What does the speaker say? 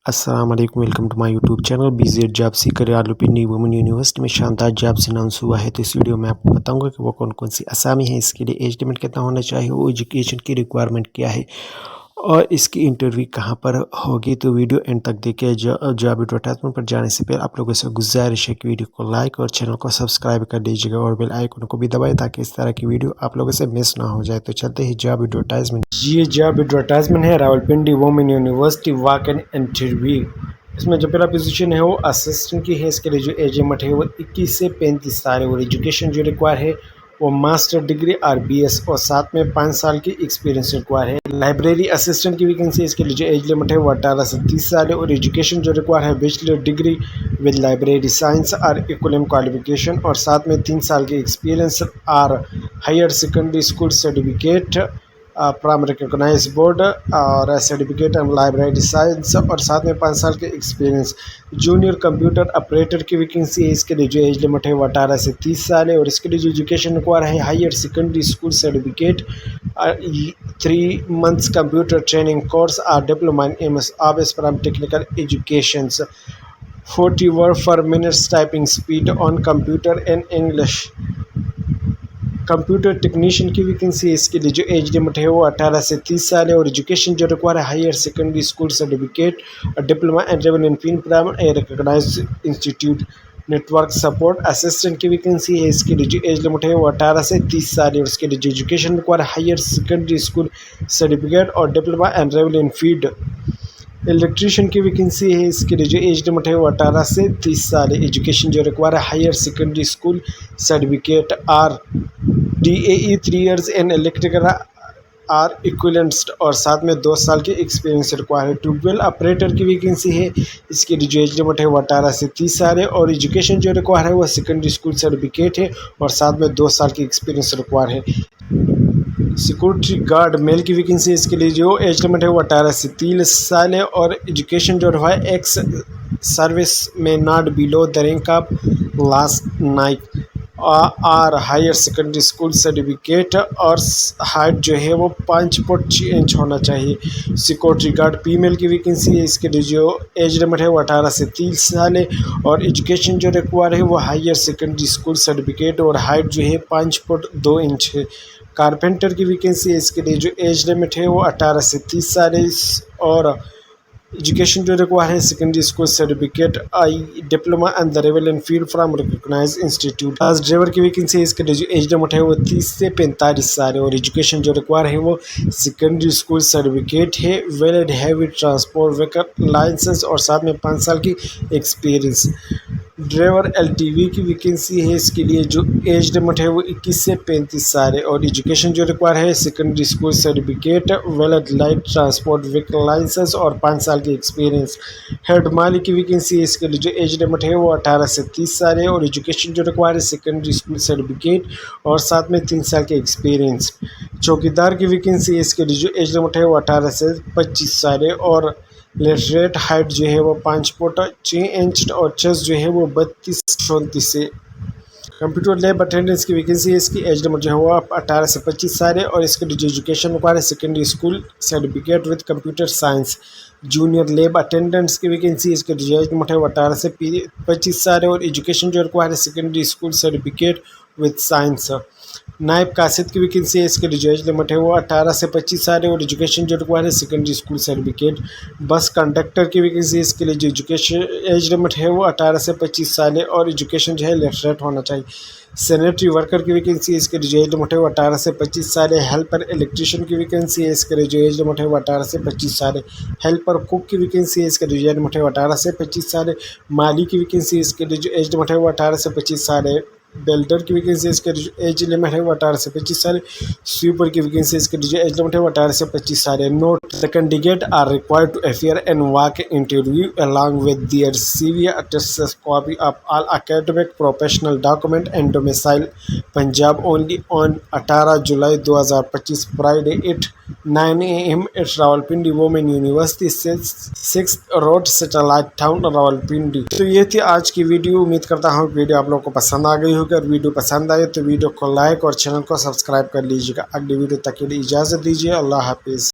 अस्सलाम वालेकुम, welcome to my YouTube channel BZ job seeker Rawalpindi women university में शानदार जॉब अनाउंस हुआ है। तो इस वीडियो में आपको बताऊंगा कि वो कौन कौन सी असामी है, इसके लिए एज लिमिट कितना होना चाहिए, वो एजुकेशन की रिक्वायरमेंट क्या है और इसकी इंटरव्यू कहाँ पर होगी। तो वीडियो एंड तक देखिए। जॉब एडवर्टाइजमेंट पर जाने से पहले आप लोगों से गुजारिश है कि वीडियो को लाइक और चैनल को सब्सक्राइब कर लीजिएगा और बेल आइकन को भी दबाएं ताकि इस तरह की वीडियो आप लोगों से मिस ना हो जाए। तो चलते ही जॉब एडवर्टाइजमेंट। ये जॉब एडवर्टाइजमेंट है Rawalpindi women university walk in interview. इसमें जो पहला पोजीशन है वो असिस्टेंट की है। इसके लिए जो एज लिमिट है वो 21 से 35 साल है और एजुकेशन जो रिक्वायर है वो मास्टर डिग्री और BS और साथ में 5 साल की एक्सपीरियंस रिक्वायर है। लाइब्रेरी असिस्टेंट की वैकेंसी, इसके लिए जो एज लिमिट है वो 18 से 30 साल है और एजुकेशन जो रिक्वायर है bachelor degree with library science और इक्विवेलेंट क्वालिफिकेशन और साथ में 3 साल की एक्सपीरियंस और higher secondary school certificate from recognize board और सर्टिफिकेट एंड लाइब्रेरी साइंस और साथ में 5 साल के एक्सपीरियंस। जूनियर कंप्यूटर ऑपरेटर की वैकेंसी है। इसके लिए जो एज लिमिट है वो 18 से 30 साल है और इसके लिए जो एजुकेशन रिक्वायर है higher secondary school certificate 3 months computer training course और diploma in MS office from technical education. 40 word per minutes typing speed on computer in English. Computer technician की वैकेंसी है। इसके लिए जो एज लिमिट है वो 18 से 30 साल है और एजुकेशन जो रिक्वायर है हायर सेकेंडरी स्कूल सर्टिफिकेट और diploma and revenue film from a recognized institute. Network support assistant की वैकेंसी है। इसके लिए जो एज लिमिट है वो 18 से 30 साल है और इसके लिए जो एजुकेशन रिक्वायर है हायर सेकेंडरी स्कूल सर्टिफिकेट और diploma and revenue field. Electrician की वैकेंसी है। इसके लिए जो एज लिमिट है वो 18 से 30 साल है। एजुकेशन जो रिक्वायर है हायर सेकेंडरी स्कूल सर्टिफिकेट और DAE 3 years इन इलेक्ट्रिकल और इक्विवेलेंट्स और साथ में 2 साल की एक्सपीरियंस रिक्वायर है। ट्यूबवेल ऑपरेटर की वैकेंसी है। इसके लिए जो एज लिमिट है वो 18 से 30 साल है और एजुकेशन जो रिक्वायर है वो सेकेंडरी स्कूल सर्टिफिकेट है और साथ में 2 साल की एक्सपीरियंस रिक्वायर है। सिक्योरिटी गार्ड मेल की वैकेंसी है। इसके लिए जो एज लिमिट है वो 18 से 30 साल है और एजुकेशन जो है एक्स सर्विस में not below the rank of last night और हायर सेकेंडरी स्कूल सर्टिफिकेट और हाइट जो है वो 5 फुट 6 इंच होना चाहिए। सिक्योरिटी गार्ड फीमेल की वैकेंसी है। इसके लिए जो एज लिमिट है वो 18 से 30 साल है और एजुकेशन जो रिक्वायर है वो हायर सेकेंडरी स्कूल सर्टिफिकेट और हाइट जो है 5 फुट 2 इंच है। कारपेंटर की वैकेंसी है। इसके लिए जो एज लिमिट है वो 18 से 30 साल है और एजुकेशन जो रिक्वायर है secondary school certificate diploma and the relevant field from recognise institute. Bus driver की वैकेंसी है। इसके लिए जो एज लिमिट है वो 30 से 45 साल है और एजुकेशन जो रिक्वायर है वो सेकेंडरी स्कूल सर्टिफिकेट है, valid heavy transport vehicle license और साथ में 5 साल की एक्सपीरियंस। ड्राइवर LTV की वैकेंसी है। इसके लिए जो एज लिमिट है वो 21 से 35 साल है और एजुकेशन जो रिक्वायर है secondary school certificate, valid light transport vehicle license और 5 साल की एक्सपीरियंस। हेड माली की वैकेंसी है। इसके लिए जो एज लिमिट है वो 18 से 30 साल है और एजुकेशन जो रिक्वायर है सेकेंडरी स्कूल सर्टिफिकेट और साथ में 3 साल के एक्सपीरियंस। चौकीदार की वैकेंसी है। इसके लिए जो एज लिमिट है वो 18 से 25 साल है और लेटरेट हाइट जो है वो 5 फुट 6 इंच और चेस्ट जो है वो 32-34 से। कंप्यूटर लैब अटेंडेंस की वैकेंसी है। इसकी एज लिमिट जो है वो 18 से 25 साल है और इसके लिए जो एजुकेशन रिक्वायर है secondary school certificate with computer science. Junior lab attendants की वैकेंसी है। इसके जो एज लिमिट है वो 18 से 25 साल है और एजुकेशन जो रिक्वायर है secondary school certificate with science. नायब कासिद की वैकेंसी है। इसके लिए जो एज लिमिट है वो 18 से 25 साल है और एजुकेशन जो रिक्वायर है secondary school certificate. Bus conductor की वैकेंसी है। इसके लिए जो एजुकेशन एज लिमिट है वो 18 से 25 साल है और एजुकेशन जो है लेटरेट होना चाहिए। सैनिटरी वर्कर की वैकेंसी है। इसके लिए जो एज लिमिट है वो 18 से 25 साल है। हेल्पर इलेक्ट्रीशियन की वैकेंसी है। इसके लिए जो एज लिमिट है वो 18 से 25 साल है। हेल्पर कुक की वैकेंसी है। इसके लिए जो एज लिमिट है वो 18 से 25 साल है। माली की वैकेंसी है। इसके लिए जो एज लिमिट है वो 18 से 25 साल है। बेल्डर की वैकेंसी इसके एज लिमिट है वो 18 से 25 साल। स्वीपर की वैकेंसी इसके जो एज लिमिट है वो 18 से 25 साल है। Note the candidate are required to appear and walk interview along with their CV attested copy of all academic professional document and domicile Punjab only on 18 July 2025 Friday at 9 AM at Rawalpindi women university 6th road satellite town Rawalpindi. तो ये थी आज की video. उम्मीद करता हूँ video आप लोगों को पसंद आ गई होगी। अगर वीडियो पसंद आए तो वीडियो को लाइक और चैनल को सब्सक्राइब कर लीजिएगा। अगली वीडियो तक के लिए इजाज़त दीजिए। अल्लाह हाफिज़।